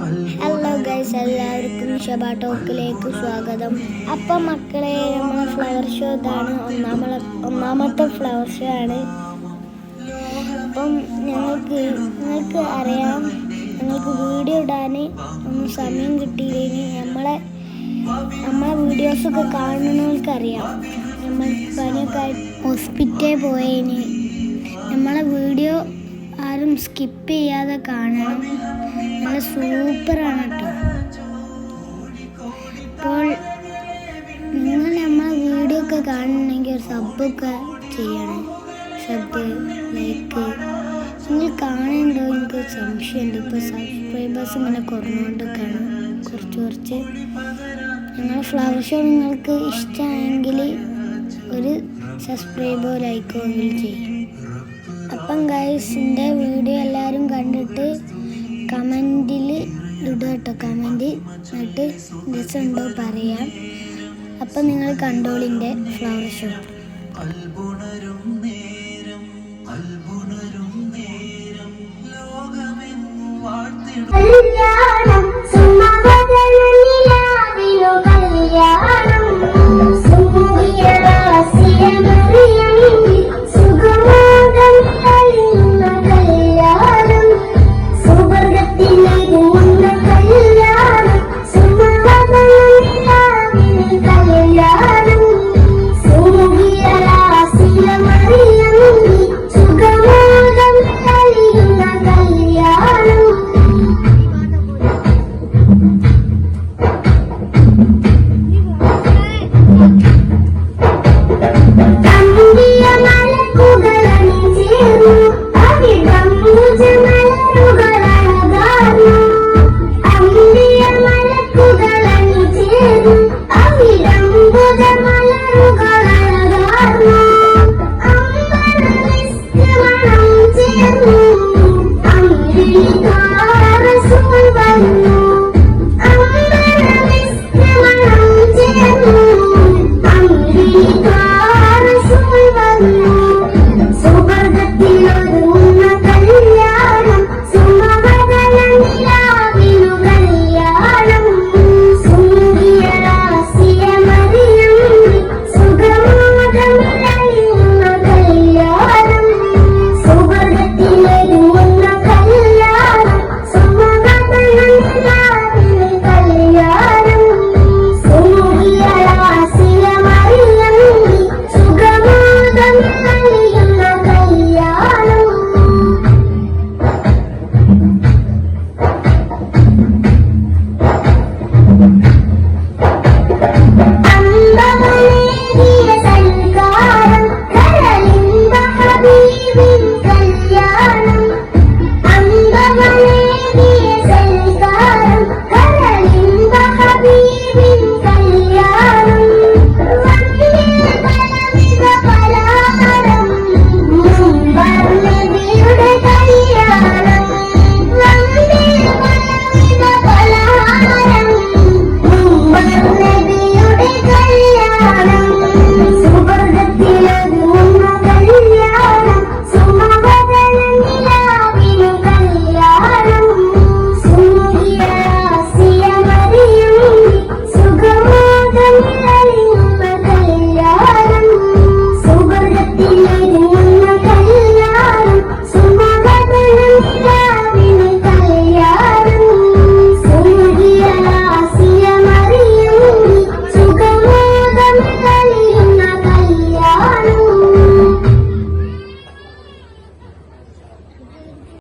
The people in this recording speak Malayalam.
ഹലോ ഗൈസ്, എല്ലാവർക്കും ഷബ ടോക്കിലേക്ക് സ്വാഗതം. അപ്പം മക്കളെ, നമ്മളെ ഫ്ലവർ ഷോ ഇതാണ്. ഒന്നാമത്തെ ഫ്ലവർ ഷോ ആണ്. അപ്പം നിങ്ങൾക്ക് അറിയാം, ഞങ്ങൾക്ക് വീഡിയോ ഇടാൻ ഒന്നും സമയം കിട്ടിയില്ലെങ്കിൽ നമ്മളെ വീഡിയോസൊക്കെ കാണുന്നവർക്കറിയാം. നമ്മൾ പനിയൊക്കെ ഹോസ്പിറ്റലിൽ പോയതിന് നമ്മളെ വീഡിയോ ആരും സ്കിപ്പ് ചെയ്യാതെ കാണണം. നല്ല സൂപ്പറാണ് കേട്ടോ. അപ്പോൾ നിങ്ങൾ നമ്മളെ വീഡിയോ ഒക്കെ കാണണമെങ്കിൽ ഒരു സബ്ബൊക്കെ ചെയ്യണം. Sub, like. നിങ്ങൾ കാണുന്നുണ്ടോ? എനിക്ക് സംശയമുണ്ട്. ഇപ്പോൾ സബ്സ്ക്രൈബേഴ്സ് ഇങ്ങനെ കുറഞ്ഞുകൊണ്ടൊക്കെയാണ് കുറച്ച്. ഞങ്ങൾ ഫ്ലവർ ഷോ നിങ്ങൾക്ക് ഇഷ്ടമായെങ്കിൽ ഒരു സബ്സ്ക്രൈബോ ലൈക്കോ എങ്കിലും ചെയ്യും. അപ്പം ഗൈസ്, എൻ്റെ വീഡിയോ എല്ലാവരും കണ്ടിട്ട് കമൻറ്റിൽ ഇടുക കേട്ടോ. കമൻറ്റ് എന്നിട്ട് രസമുണ്ടോ പറയാം. അപ്പം നിങ്ങൾ കണ്ടോളിൻ്റെ ഫ്ലവർ ഷോ. ലോകമെങ്ങും വാഴ്ത്തിടും